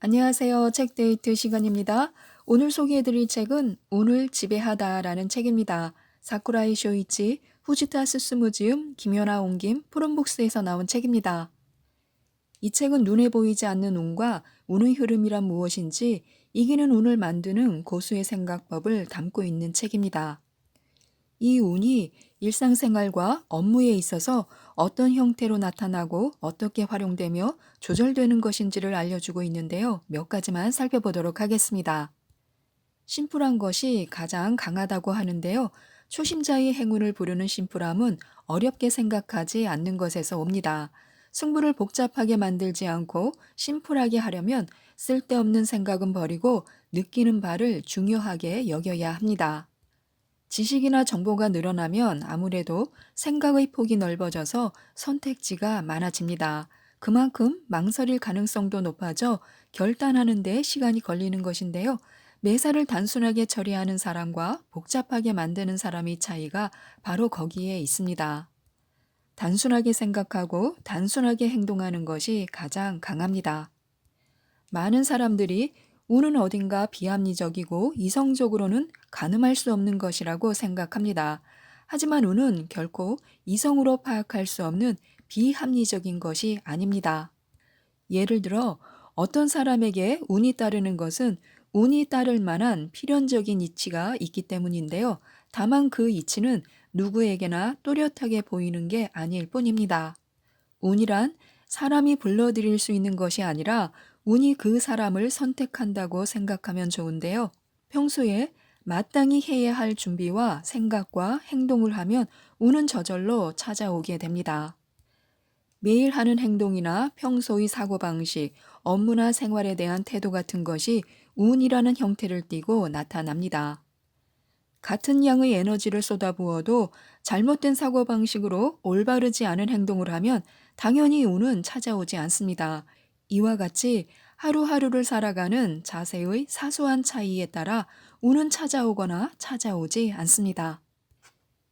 안녕하세요. 책데이트 시간입니다. 오늘 소개해드릴 책은 운을 지배하다라는 책입니다. 사쿠라이 쇼이치, 후지타 스스무지움, 김연아 옮김, 푸른북스에서 나온 책입니다. 이 책은 눈에 보이지 않는 운과 운의 흐름이란 무엇인지 이기는 운을 만드는 고수의 생각법을 담고 있는 책입니다. 이 운이 일상생활과 업무에 있어서 어떤 형태로 나타나고 어떻게 활용되며 조절되는 것인지를 알려주고 있는데요. 몇 가지만 살펴보도록 하겠습니다. 심플한 것이 가장 강하다고 하는데요. 초심자의 행운을 부르는 심플함은 어렵게 생각하지 않는 것에서 옵니다. 승부를 복잡하게 만들지 않고 심플하게 하려면 쓸데없는 생각은 버리고 느끼는 바를 중요하게 여겨야 합니다. 지식이나 정보가 늘어나면 아무래도 생각의 폭이 넓어져서 선택지가 많아집니다. 그만큼 망설일 가능성도 높아져 결단하는 데 시간이 걸리는 것인데요. 매사를 단순하게 처리하는 사람과 복잡하게 만드는 사람의 차이가 바로 거기에 있습니다. 단순하게 생각하고 단순하게 행동하는 것이 가장 강합니다. 많은 사람들이 운은 어딘가 비합리적이고 이성적으로는 가늠할 수 없는 것이라고 생각합니다. 하지만 운은 결코 이성으로 파악할 수 없는 비합리적인 것이 아닙니다. 예를 들어 어떤 사람에게 운이 따르는 것은 운이 따를 만한 필연적인 이치가 있기 때문인데요. 다만 그 이치는 누구에게나 또렷하게 보이는 게 아닐 뿐입니다. 운이란 사람이 불러들일 수 있는 것이 아니라 운이 그 사람을 선택한다고 생각하면 좋은데요. 평소에 마땅히 해야 할 준비와 생각과 행동을 하면 운은 저절로 찾아오게 됩니다. 매일 하는 행동이나 평소의 사고방식, 업무나 생활에 대한 태도 같은 것이 운이라는 형태를 띠고 나타납니다. 같은 양의 에너지를 쏟아부어도 잘못된 사고방식으로 올바르지 않은 행동을 하면 당연히 운은 찾아오지 않습니다. 이와 같이 하루하루를 살아가는 자세의 사소한 차이에 따라 운은 찾아오거나 찾아오지 않습니다.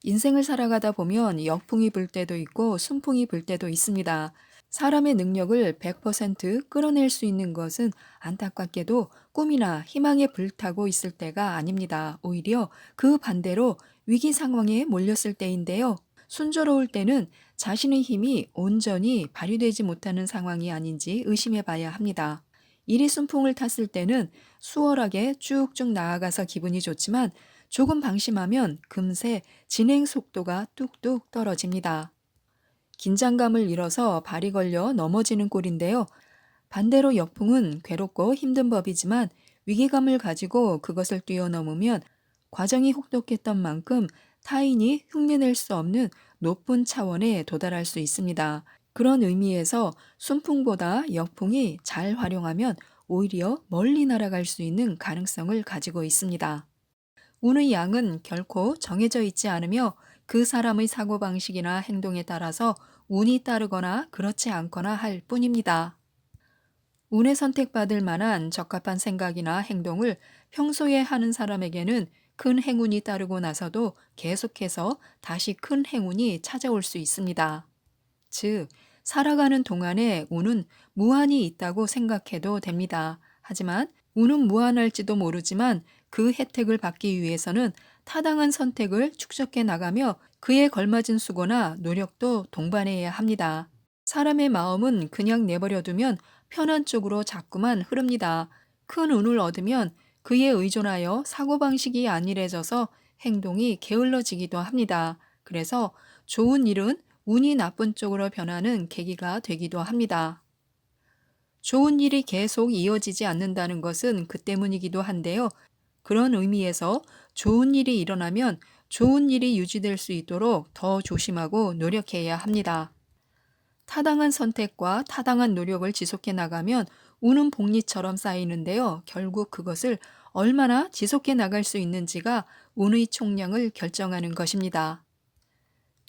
인생을 살아가다 보면 역풍이 불 때도 있고 순풍이 불 때도 있습니다. 사람의 능력을 100% 끌어낼 수 있는 것은 안타깝게도 꿈이나 희망에 불타고 있을 때가 아닙니다. 오히려 그 반대로 위기 상황에 몰렸을 때인데요. 순조로울 때는 자신의 힘이 온전히 발휘되지 못하는 상황이 아닌지 의심해 봐야 합니다. 일이 순풍을 탔을 때는 수월하게 쭉쭉 나아가서 기분이 좋지만 조금 방심하면 금세 진행 속도가 뚝뚝 떨어집니다. 긴장감을 잃어서 발이 걸려 넘어지는 꼴인데요. 반대로 역풍은 괴롭고 힘든 법이지만 위기감을 가지고 그것을 뛰어넘으면 과정이 혹독했던 만큼 타인이 흉내낼 수 없는 높은 차원에 도달할 수 있습니다. 그런 의미에서 순풍보다 역풍이 잘 활용하면 오히려 멀리 날아갈 수 있는 가능성을 가지고 있습니다. 운의 양은 결코 정해져 있지 않으며 그 사람의 사고방식이나 행동에 따라서 운이 따르거나 그렇지 않거나 할 뿐입니다. 운에 선택받을 만한 적합한 생각이나 행동을 평소에 하는 사람에게는 큰 행운이 따르고 나서도 계속해서 다시 큰 행운이 찾아올 수 있습니다. 즉, 살아가는 동안에 운은 무한히 있다고 생각해도 됩니다. 하지만 운은 무한할지도 모르지만 그 혜택을 받기 위해서는 타당한 선택을 축적해 나가며 그에 걸맞은 수고나 노력도 동반해야 합니다. 사람의 마음은 그냥 내버려 두면 편한 쪽으로 자꾸만 흐릅니다. 큰 운을 얻으면 그에 의존하여 사고방식이 안일해져서 행동이 게을러지기도 합니다. 그래서 좋은 일은 운이 나쁜 쪽으로 변하는 계기가 되기도 합니다. 좋은 일이 계속 이어지지 않는다는 것은 그 때문이기도 한데요. 그런 의미에서 좋은 일이 일어나면 좋은 일이 유지될 수 있도록 더 조심하고 노력해야 합니다. 타당한 선택과 타당한 노력을 지속해 나가면 운은 복리처럼 쌓이는데요. 결국 그것을 얼마나 지속해 나갈 수 있는지가 운의 총량을 결정하는 것입니다.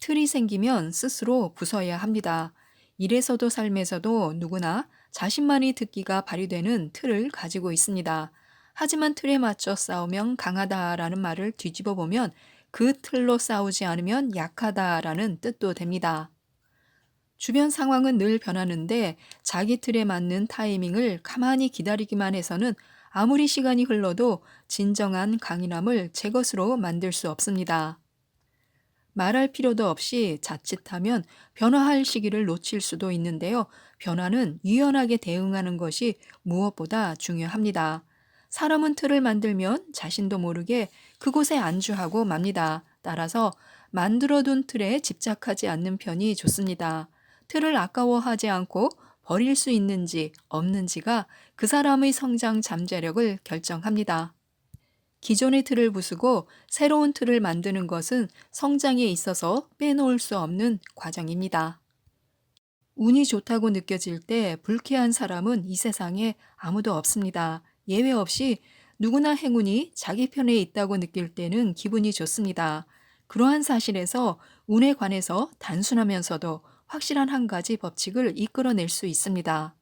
틀이 생기면 스스로 부숴야 합니다. 일에서도 삶에서도 누구나 자신만의 특기가 발휘되는 틀을 가지고 있습니다. 하지만 틀에 맞춰 싸우면 강하다라는 말을 뒤집어 보면 그 틀로 싸우지 않으면 약하다라는 뜻도 됩니다. 주변 상황은 늘 변하는데 자기 틀에 맞는 타이밍을 가만히 기다리기만 해서는 아무리 시간이 흘러도 진정한 강인함을 제 것으로 만들 수 없습니다. 말할 필요도 없이 자칫하면 변화할 시기를 놓칠 수도 있는데요. 변화는 유연하게 대응하는 것이 무엇보다 중요합니다. 사람은 틀을 만들면 자신도 모르게 그곳에 안주하고 맙니다. 따라서 만들어둔 틀에 집착하지 않는 편이 좋습니다. 틀을 아까워하지 않고 버릴 수 있는지 없는지가 그 사람의 성장 잠재력을 결정합니다. 기존의 틀을 부수고 새로운 틀을 만드는 것은 성장에 있어서 빼놓을 수 없는 과정입니다. 운이 좋다고 느껴질 때 불쾌한 사람은 이 세상에 아무도 없습니다. 예외 없이 누구나 행운이 자기 편에 있다고 느낄 때는 기분이 좋습니다. 그러한 사실에서 운에 관해서 단순하면서도 확실한 한 가지 법칙을 이끌어낼 수 있습니다.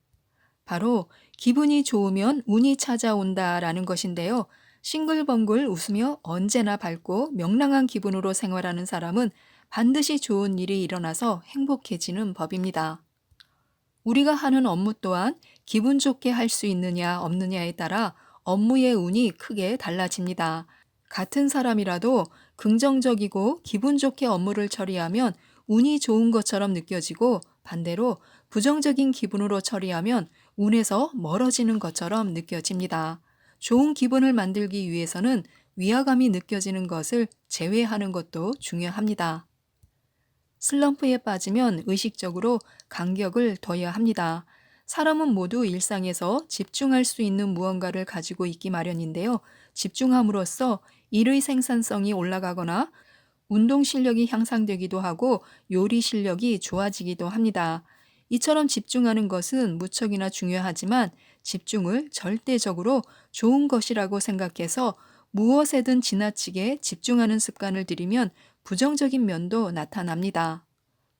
바로 기분이 좋으면 운이 찾아온다라는 것인데요. 싱글벙글 웃으며 언제나 밝고 명랑한 기분으로 생활하는 사람은 반드시 좋은 일이 일어나서 행복해지는 법입니다. 우리가 하는 업무 또한 기분 좋게 할 수 있느냐 없느냐에 따라 업무의 운이 크게 달라집니다. 같은 사람이라도 긍정적이고 기분 좋게 업무를 처리하면 운이 좋은 것처럼 느껴지고 반대로 부정적인 기분으로 처리하면 운에서 멀어지는 것처럼 느껴집니다. 좋은 기분을 만들기 위해서는 위화감이 느껴지는 것을 제외하는 것도 중요합니다. 슬럼프에 빠지면 의식적으로 간격을 둬야 합니다. 사람은 모두 일상에서 집중할 수 있는 무언가를 가지고 있기 마련인데요. 집중함으로써 일의 생산성이 올라가거나 운동 실력이 향상되기도 하고 요리 실력이 좋아지기도 합니다. 이처럼 집중하는 것은 무척이나 중요하지만 집중을 절대적으로 좋은 것이라고 생각해서 무엇에든 지나치게 집중하는 습관을 들이면 부정적인 면도 나타납니다.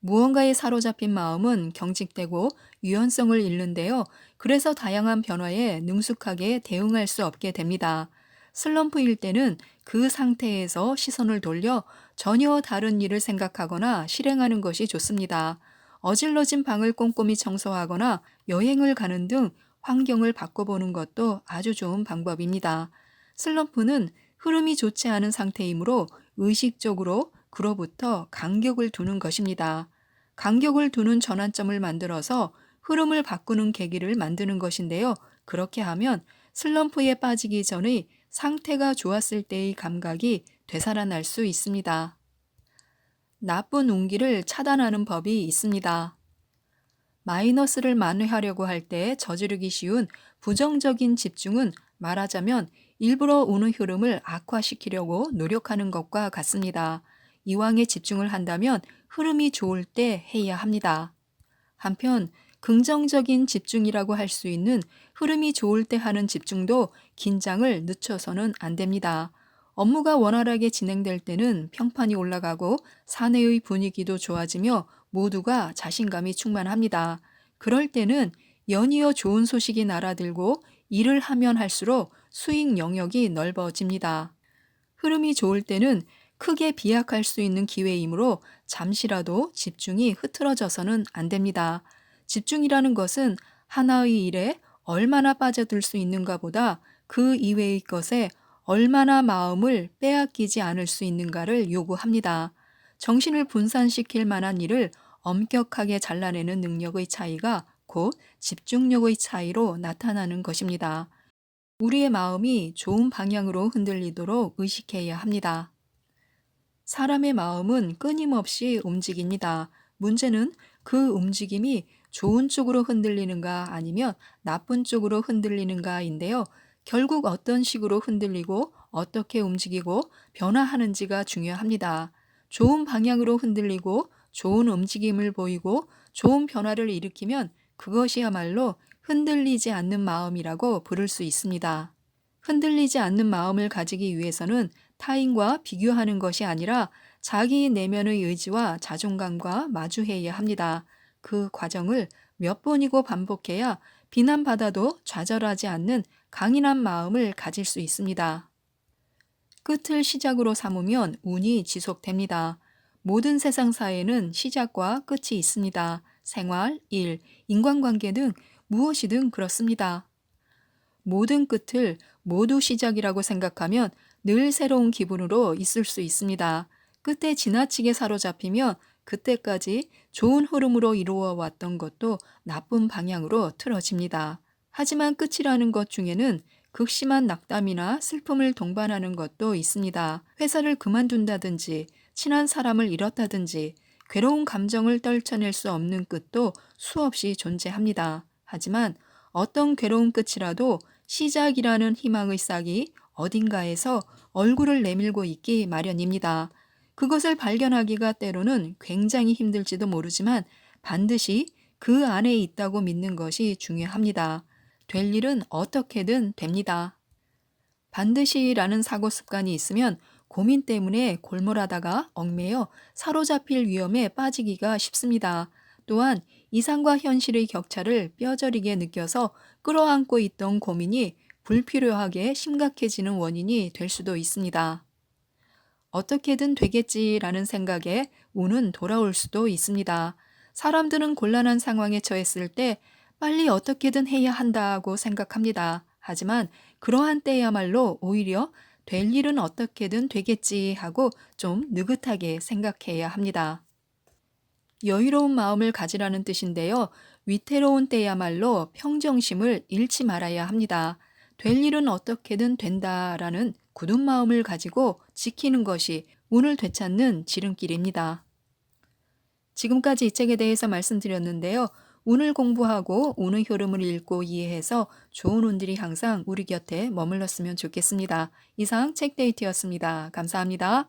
무언가에 사로잡힌 마음은 경직되고 유연성을 잃는데요. 그래서 다양한 변화에 능숙하게 대응할 수 없게 됩니다. 슬럼프일 때는 그 상태에서 시선을 돌려 전혀 다른 일을 생각하거나 실행하는 것이 좋습니다. 어질러진 방을 꼼꼼히 청소하거나 여행을 가는 등 환경을 바꿔보는 것도 아주 좋은 방법입니다. 슬럼프는 흐름이 좋지 않은 상태이므로 의식적으로 그로부터 간격을 두는 것입니다. 간격을 두는 전환점을 만들어서 흐름을 바꾸는 계기를 만드는 것인데요. 그렇게 하면 슬럼프에 빠지기 전의 상태가 좋았을 때의 감각이 되살아날 수 있습니다. 나쁜 운기를 차단하는 법이 있습니다. 마이너스를 만회하려고 할 때 저지르기 쉬운 부정적인 집중은 말하자면 일부러 운의 흐름을 악화시키려고 노력하는 것과 같습니다. 이왕에 집중을 한다면 흐름이 좋을 때 해야 합니다. 한편 긍정적인 집중이라고 할 수 있는 흐름이 좋을 때 하는 집중도 긴장을 늦춰서는 안 됩니다. 업무가 원활하게 진행될 때는 평판이 올라가고 사내의 분위기도 좋아지며 모두가 자신감이 충만합니다. 그럴 때는 연이어 좋은 소식이 날아들고 일을 하면 할수록 수익 영역이 넓어집니다. 흐름이 좋을 때는 크게 비약할 수 있는 기회이므로 잠시라도 집중이 흐트러져서는 안 됩니다. 집중이라는 것은 하나의 일에 얼마나 빠져들 수 있는가 보다 그 이외의 것에 얼마나 마음을 빼앗기지 않을 수 있는가를 요구합니다. 정신을 분산시킬 만한 일을 엄격하게 잘라내는 능력의 차이가 곧 집중력의 차이로 나타나는 것입니다. 우리의 마음이 좋은 방향으로 흔들리도록 의식해야 합니다. 사람의 마음은 끊임없이 움직입니다. 문제는 그 움직임이 좋은 쪽으로 흔들리는가 아니면 나쁜 쪽으로 흔들리는가인데요. 결국 어떤 식으로 흔들리고 어떻게 움직이고 변화하는지가 중요합니다. 좋은 방향으로 흔들리고 좋은 움직임을 보이고 좋은 변화를 일으키면 그것이야말로 흔들리지 않는 마음이라고 부를 수 있습니다. 흔들리지 않는 마음을 가지기 위해서는 타인과 비교하는 것이 아니라 자기 내면의 의지와 자존감과 마주해야 합니다. 그 과정을 몇 번이고 반복해야 비난받아도 좌절하지 않는 강인한 마음을 가질 수 있습니다. 끝을 시작으로 삼으면 운이 지속됩니다. 모든 세상사에는 시작과 끝이 있습니다. 생활, 일, 인간관계 등 무엇이든 그렇습니다. 모든 끝을 모두 시작이라고 생각하면 늘 새로운 기분으로 있을 수 있습니다. 끝에 지나치게 사로잡히면 그때까지 좋은 흐름으로 이루어 왔던 것도 나쁜 방향으로 틀어집니다. 하지만 끝이라는 것 중에는 극심한 낙담이나 슬픔을 동반하는 것도 있습니다. 회사를 그만둔다든지, 친한 사람을 잃었다든지, 괴로운 감정을 떨쳐낼 수 없는 끝도 수없이 존재합니다. 하지만 어떤 괴로운 끝이라도 시작이라는 희망의 싹이 어딘가에서 얼굴을 내밀고 있기 마련입니다. 그것을 발견하기가 때로는 굉장히 힘들지도 모르지만 반드시 그 안에 있다고 믿는 것이 중요합니다. 될 일은 어떻게든 됩니다. 반드시라는 사고 습관이 있으면 고민 때문에 골몰하다가 얽매여 사로잡힐 위험에 빠지기가 쉽습니다. 또한 이상과 현실의 격차를 뼈저리게 느껴서 끌어안고 있던 고민이 불필요하게 심각해지는 원인이 될 수도 있습니다. 어떻게든 되겠지라는 생각에 운은 돌아올 수도 있습니다. 사람들은 곤란한 상황에 처했을 때 빨리 어떻게든 해야 한다고 생각합니다. 하지만 그러한 때야말로 오히려 될 일은 어떻게든 되겠지 하고 좀 느긋하게 생각해야 합니다. 여유로운 마음을 가지라는 뜻인데요. 위태로운 때야말로 평정심을 잃지 말아야 합니다. 될 일은 어떻게든 된다라는 굳은 마음을 가지고 지키는 것이 운을 되찾는 지름길입니다. 지금까지 이 책에 대해서 말씀드렸는데요. 운을 공부하고 운의 흐름을 읽고 이해해서 좋은 운들이 항상 우리 곁에 머물렀으면 좋겠습니다. 이상 책데이트였습니다. 감사합니다.